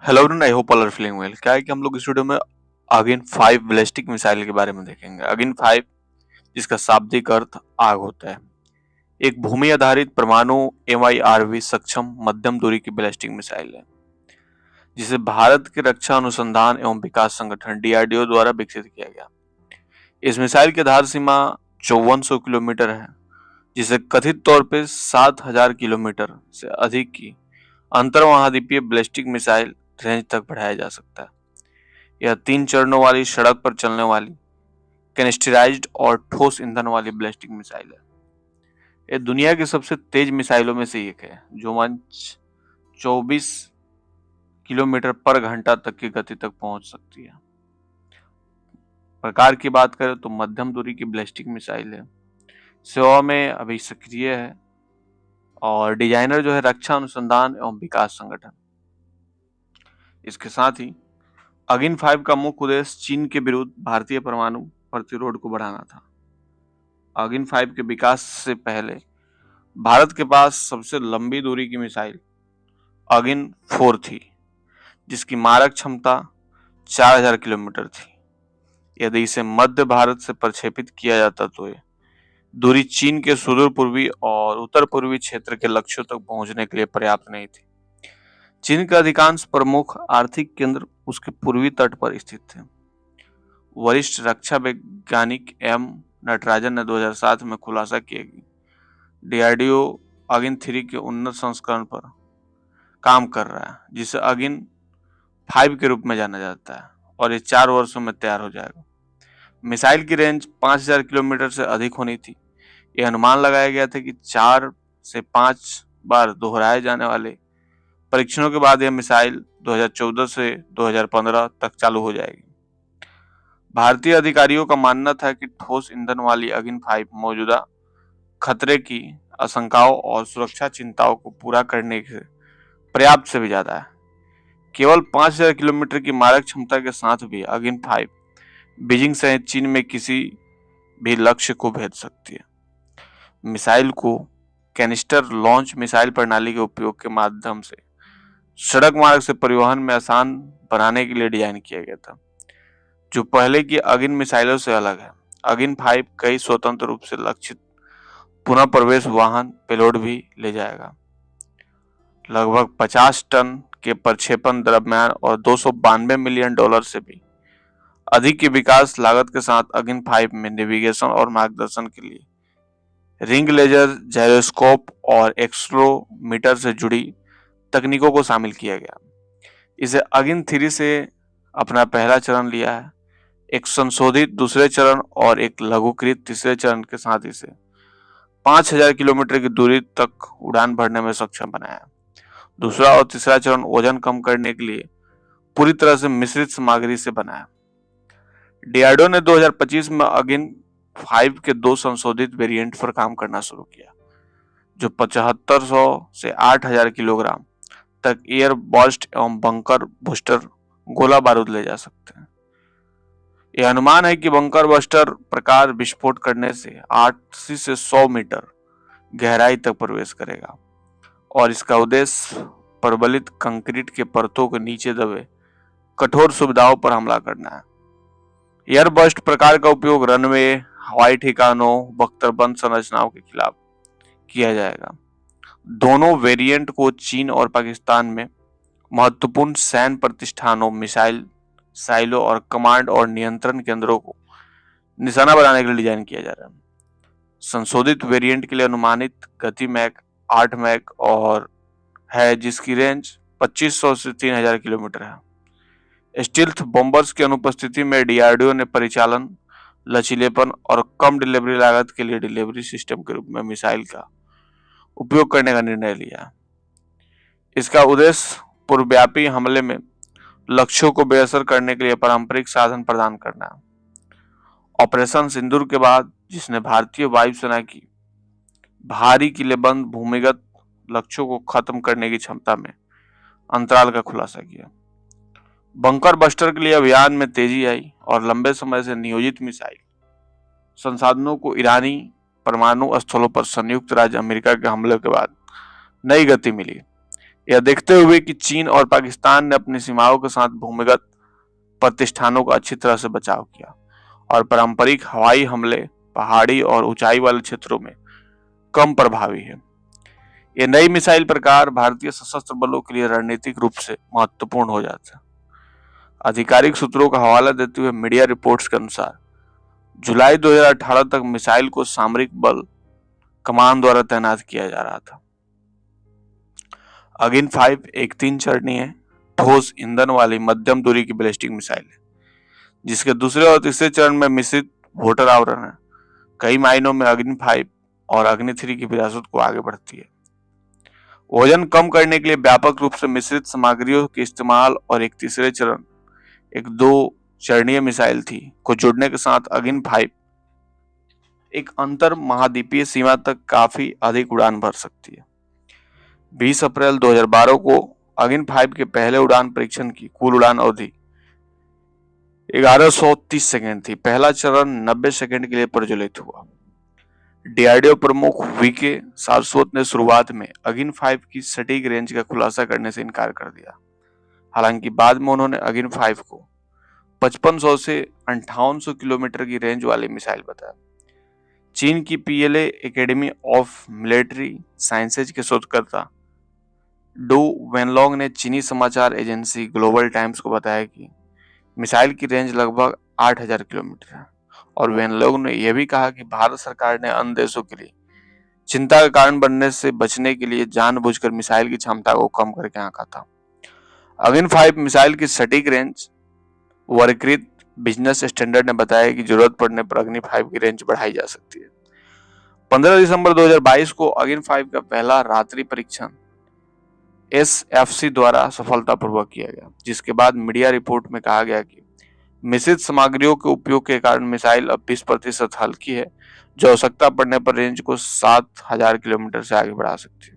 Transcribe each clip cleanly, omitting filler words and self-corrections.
Hello everyone, I hope all are feeling well. क्या है कि हम लोग इस वीडियो में अगिन 5 बैलिस्टिक मिसाइल के बारे में देखेंगे। अगिन 5 जिसका शाब्दिक अर्थ आग होता है, एक भूमि आधारित परमाणु MIRV सक्षम मध्यम दूरी की बैलिस्टिक मिसाइल है जिसे भारत के रक्षा अनुसंधान एवं विकास संगठन DRDO द्वारा विकसित किया गया। इस मिसाइल की धार सीमा 5400 किलोमीटर है, जिसे कथित तौर पे 7000 किलोमीटर से अधिक की अंतर महाद्वीपीय बैलिस्टिक मिसाइल रेंज तक बढ़ाया जा सकता है। यह 3 चरणों वाली सड़क पर चलने वाली कैनिस्टराइज्ड और ठोस ईंधन वाली बैलिस्टिक मिसाइल है। यह दुनिया की सबसे तेज मिसाइलों में से एक है, जो मंच 24 किलोमीटर पर घंटा तक की गति तक पहुंच सकती है। प्रकार की बात करें तो मध्यम दूरी की बैलिस्टिक मिसाइल है, सेवा में अभी सक्रिय है और डिजाइनर जो है रक्षा अनुसंधान एवं विकास संगठन। इसके साथ ही अगिन 5 का मुख्य उद्देश्य चीन के विरुद्ध भारतीय परमाणु प्रतिरोध को बढ़ाना था। अगिन 5 के विकास से पहले भारत के पास सबसे लंबी दूरी की मिसाइल अगिन 4 थी, जिसकी मारक क्षमता 4000 किलोमीटर थी। यदि इसे मध्य भारत से प्रक्षेपित किया जाता तो ये दूरी चीन के सुदूर पूर्वी और उत्तर पूर्वी क्षेत्र के लक्ष्यों तक पहुंचने के लिए पर्याप्त नहीं थी। चीन के अधिकांश प्रमुख आर्थिक केंद्र उसके पूर्वी तट पर स्थित थे। वरिष्ठ रक्षा वैज्ञानिक एम नटराजन ने 2007 में खुलासा किया कि DRDO अगिन 3 के उन्नत संस्करण पर काम कर रहा है, जिसे अगिन 5 के रूप में जाना जाता है, और ये 4 वर्षों में तैयार हो जाएगा। मिसाइल की रेंज 5000 किलोमीटर से अधिक होनी थी। यह अनुमान लगाया गया था कि 4 से 5 बार दोहराए जाने वाले परीक्षणों के बाद यह मिसाइल 2014 से 2015 तक चालू हो जाएगी। भारतीय अधिकारियों का मानना था कि ठोस ईंधन वाली अगिन 5 मौजूदा खतरे की आशंकाओं और सुरक्षा चिंताओं को पूरा करने से पर्याप्त से भी ज्यादा है। केवल 5000 किलोमीटर की मारक क्षमता के साथ भी अगिन 5 बीजिंग सहित चीन में किसी भी लक्ष्य को भेद सकती है। मिसाइल को कैनिस्टर लॉन्च मिसाइल प्रणाली के उपयोग के माध्यम से सड़क मार्ग से परिवहन में आसान बनाने के लिए डिजाइन किया गया था, जो पहले की अगिन मिसाइलों से अलग है। अगिन 5 कई स्वतंत्र रूप से लक्षित पुनः प्रवेश वाहन पेलोड भी ले जाएगा। लगभग 50 टन के प्रक्षेपण द्रव्यमान और $292 मिलियन से भी अधिक की विकास लागत के साथ अगिन 5 में नेविगेशन और मार्गदर्शन के लिए रिंग लेजर, जायरोस्कोप और एक्सलोमीटर से जुड़ी तकनीकों को शामिल किया गया। इसे अगिन 3 से अपना पहला चरण लिया है, एक संशोधित दूसरे चरण और एक लघुकृत तीसरे चरण के साथ इसे 5000 किलोमीटर की दूरी तक उड़ान भरने में सक्षम बनाया। दूसरा और तीसरा चरण वजन कम करने के लिए पूरी तरह से मिश्रित सामग्री से बना है। DRDO ने 2025 में अगिन 5 के 2 संशोधित वेरिएंट पर काम करना शुरू किया, जो 7500 से 8000 किलोग्राम तक एयर बर्स्ट एवं बंकर बूस्टर गोला बारूद ले जा सकते हैं। यह अनुमान है कि बंकर बस्टर प्रकार विस्फोट करने से 80 से 100 मीटर गहराई तक प्रवेश करेगा, और इसका उद्देश्य प्रबलित कंक्रीट के परतों के नीचे दबे कठोर सुविधाओं पर हमला करना है। एयरबस्ट प्रकार का उपयोग रनवे, हवाई ठिकानों, बख्तरबंद संरचनाओं के खिलाफ किया जाएगा। दोनों वेरिएंट को चीन और पाकिस्तान में महत्वपूर्ण सैन्य प्रतिष्ठानों, मिसाइल साइलो और कमांड और नियंत्रण केंद्रों को निशाना बनाने के लिए डिजाइन किया जा रहा है। संशोधित वेरिएंट के लिए अनुमानित गति मैक 8 मैक और है, जिसकी रेंज 2500 से 3000 किलोमीटर है। स्टील्थ बॉम्बर्स की अनुपस्थिति में DRDO ने परिचालन लचीलेपन और कम डिलीवरी लागत के लिए डिलीवरी सिस्टम के रूप में मिसाइल का उपयोग करने का निर्णय लिया। इसका उद्देश्य पूर्वव्यापी हमले में लक्ष्यों को बेअसर करने के लिए पारंपरिक साधन प्रदान करना है। ऑपरेशन सिंदूर के बाद, जिसने भारतीय वायुसेना की भारी किलेबंद भूमिगत लक्ष्यों को खत्म करने की क्षमता में अंतराल का खुलासा किया, बंकर बस्टर के लिए अभियान में तेजी आई और लंबे समय से नियोजित मिसाइल संसाधनों को ईरानी परमाणु स्थलों पर संयुक्त राज्य अमेरिका के हमले के बाद नई गति मिली। यह देखते हुए कि चीन और पाकिस्तान ने अपनी सीमाओं के साथ भूमिगत प्रतिष्ठानों का अच्छी तरह से बचाव किया और पारंपरिक हवाई हमले पहाड़ी और ऊंचाई वाले क्षेत्रों में कम प्रभावी है। ये नई मिसाइल प्रकार भारतीय सशस्त्र बलों के लिए रणनीतिक रूप से महत्वपूर्ण हो जाता है। आधिकारिक सूत्रों का हवाला देते हुए मीडिया रिपोर्ट्स के अनुसार जुलाई 2018 तक मिसाइल को सामरिक बल कमान द्वारा तैनात किया जा रहा था। अगिन 5 एक 3 चरणीय ठोस ईंधन वाली मध्यम दूरी की बैलिस्टिक मिसाइल है, जिसके दूसरे और तीसरे चरण में मिश्रित वोटर आवरण है। कई मायनों में अग्नि 5 और अग्नि 3 की विरासत को आगे बढ़ती है। वजन कम करने के लिए व्यापक रूप से मिश्रित सामग्रियों के इस्तेमाल और एक तीसरे चरण एक 2 चरणीय मिसाइल थी को जुड़ने के साथ अगिन 5 एक अंतर महाद्वीपीय सीमा तक काफी अधिक उड़ान भर सकती है। 20 अप्रैल 2012 को अगिन 5 के पहले उड़ान परीक्षण की कुल उड़ान अवधि 1130 सेकंड थी। पहला चरण 90 सेकंड के लिए प्रज्वलित हुआ। डीआरडीओ प्रमुख वीके सारस्वत ने शुरुआत में अगिन 5 की सटीक रेंज का खुलासा करने से इनकार कर दिया। हालांकि बाद में उन्होंने अगिन 5 को 5500 से 5800 किलोमीटर की रेंज वाली मिसाइल बताया। चीन की PLA academy of military sciences के शोधकर्ता डू वेनलोंग ने चीनी समाचार एजेंसी ग्लोबल टाइम्स को बताया कि मिसाइल की रेंज लगभग 8000 किलोमीटर है और वेनलोंग ने यह भी कहा कि भारत सरकार ने अन्य देशों के लिए चिंता का कारण बनने से बचने के लिए जानबूझकर मिसाइल की क्षमता को कम करके आंका था। अगिन 5 मिसाइल की सटीक रेंज वर्गीकृत बिजनेस स्टैंडर्ड ने बताया कि जरूरत पड़ने पर अग्नि 5 की रेंज बढ़ाई जा सकती है। 15 दिसंबर 2022 को अगिन 5 का पहला रात्रि परीक्षण एसएफसी द्वारा सफलतापूर्वक किया गया, जिसके बाद मीडिया रिपोर्ट में कहा गया कि मिश्रित सामग्रियों के उपयोग के कारण मिसाइल अब 20% हल्की है, जो आवश्यकता पड़ने पर रेंज को 7000 किलोमीटर से आगे बढ़ा सकती है।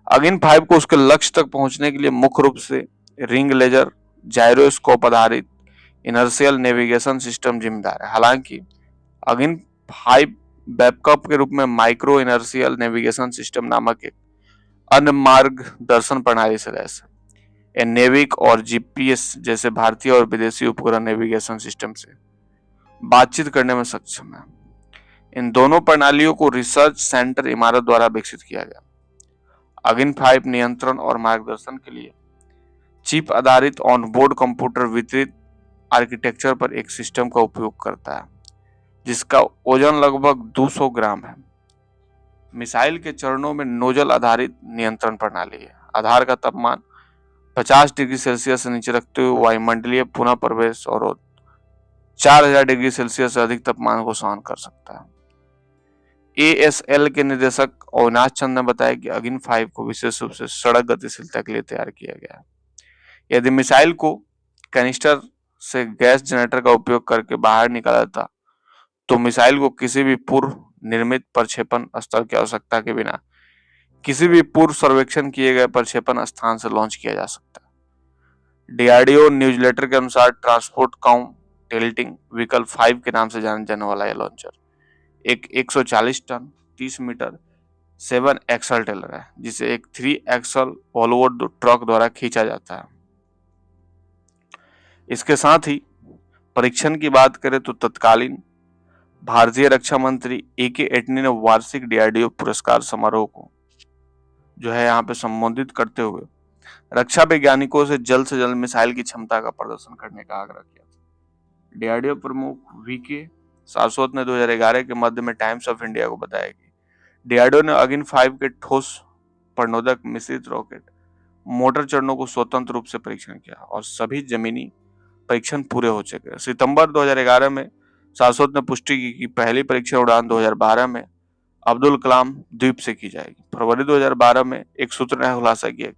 अगिन 5 को उसके लक्ष्य तक पहुंचने के लिए मुख्य रूप से रिंग लेजर जायरोस्कोप आधारित इनर्शियल नेविगेशन सिस्टम जिम्मेदार है। हालांकि अगिन 5 बैकअप के रूप में माइक्रो इनर्शियल नेविगेशन सिस्टम नामक एक अन्य मार्गदर्शन प्रणाली से लैस है। नेविक और जीपीएस जैसे भारतीय और विदेशी उपग्रह नेविगेशन सिस्टम से बातचीत करने में सक्षम है। इन दोनों प्रणालियों को रिसर्च सेंटर इमारत द्वारा विकसित किया गया। अगिन 5 नियंत्रण और मार्गदर्शन के लिए चिप आधारित ऑनबोर्ड कंप्यूटर वितरित आर्किटेक्चर पर एक सिस्टम का उपयोग करता है, जिसका वजन लगभग 200 ग्राम है। मिसाइल के चरणों में नोजल आधारित नियंत्रण प्रणाली है। आधार का तापमान 50 डिग्री सेल्सियस से नीचे रखते हुए वायुमंडलीय पुनः प्रवेश और 4000 डिग्री सेल्सियस से अधिक तापमान को सहन कर सकता है। एएसएल के निदेशक अविनाश चंद ने बताया कि अगिन 5 को विशेष रूप से सड़क गतिशीलता के लिए तैयार किया गया है। यदि मिसाइल को कैनिस्टर से गैस जनरेटर का उपयोग करके बाहर निकाला जाता तो मिसाइल को किसी भी पूर्व निर्मित प्रक्षेपण स्थल की आवश्यकता के बिना किसी भी पूर्व सर्वेक्षण किए गए प्रक्षेपण स्थान से लॉन्च किया जा सकता है। डीआरडीओ न्यूज़लेटर के अनुसार ट्रांसपोर्ट काउंट टिल्टिंग व्हीकल 5 के नाम से जाने जाने वाला यह लॉन्चर एक 140 टन 30 मीटर 7 एक्सल टेलर है, जिसे एक 3 एक्सल वॉल्वो ट्रक द्वारा खींचा जाता है। इसके साथ ही परीक्षण की बात करें तो तत्कालीन भारतीय रक्षा मंत्री ए.के. एटनी ने वार्षिक डीआरडीओ पुरस्कार समारोह को जो है यहाँ पे संबोधित करते हुए रक्षा वैज्ञानिकों से जल्द मिसाइल की क्षमता का प्रदर्शन करने का आग्रह किया था। डीआरडीओ प्रमुख वीके सारस्वत ने 2011 के मध्य में टाइम्स ऑफ इंडिया को बताया कि डीआरडीओ ने अगिन 5 के ठोस प्रणोदक मिश्रित रॉकेट मोटर चरणों को स्वतंत्र रूप से परीक्षण किया और सभी जमीनी परीक्षण पूरे हो चुके हैं। सितंबर 2011 में सारस्वत ने पुष्टि की कि पहली परीक्षण उड़ान 2012 में अब्दुल कलाम द्वीप से की जाएगी। फरवरी 2012 में एक सूत्र ने खुलासा किया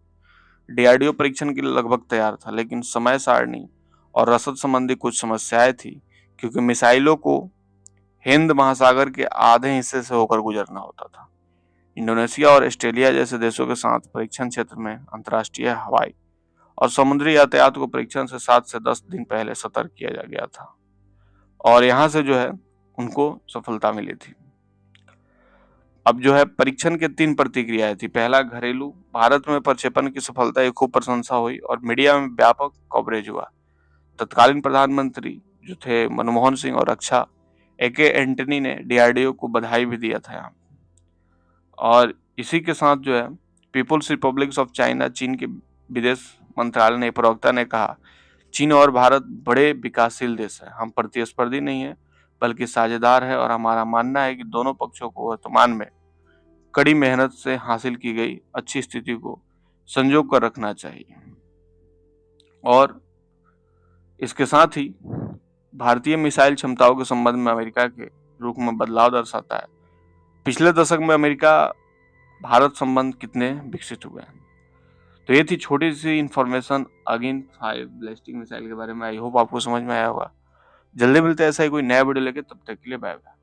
डीआरडीओ परीक्षण के लिए लगभग तैयार था, लेकिन समय सारणी और रसद संबंधी कुछ समस्याएं थी, क्योंकि मिसाइलों को हिंद महासागर के आधे हिस्से से होकर गुजरना होता था। इंडोनेशिया और ऑस्ट्रेलिया जैसे देशों के साथ परीक्षण क्षेत्र में अंतर्राष्ट्रीय हवाई और समुद्री यातायात को परीक्षण से 7 से 10 दिन पहले सतर्क किया जा गया था और यहाँ से जो है उनको सफलता मिली थी। अब जो है परीक्षण के 3 प्रतिक्रियाएं थी। पहला, घरेलू, भारत में प्रक्षेपण की सफलता की खूब प्रशंसा हुई और मीडिया में व्यापक कवरेज हुआ। तत्कालीन प्रधानमंत्री जो थे मनमोहन सिंह और रक्षा AK एंटनी ने DRDO को बधाई भी दिया था यहाँ। और इसी के साथ जो है पीपुल्स रिपब्लिक ऑफ चाइना, चीन के विदेश मंत्रालय ने प्रवक्ता ने कहा, चीन और भारत बड़े विकासशील देश हैं, हम प्रतिस्पर्धी नहीं है बल्कि साझेदार है और हमारा मानना है कि दोनों पक्षों को वर्तमान में कड़ी मेहनत से हासिल की गई अच्छी स्थिति को संजो कर रखना चाहिए। और इसके साथ ही भारतीय मिसाइल क्षमताओं के संबंध में अमेरिका के रुख में बदलाव दर्शाता है। पिछले दशक में अमेरिका भारत संबंध कितने विकसित हुए हैं। तो ये थी छोटी सी इंफॉर्मेशन अगेन 5 बैलिस्टिक मिसाइल के बारे में। आई होप आपको समझ में आया होगा। जल्दी मिलते हैं ऐसा ही कोई नया वीडियो लेके, तब तक के लिए बाय बाय।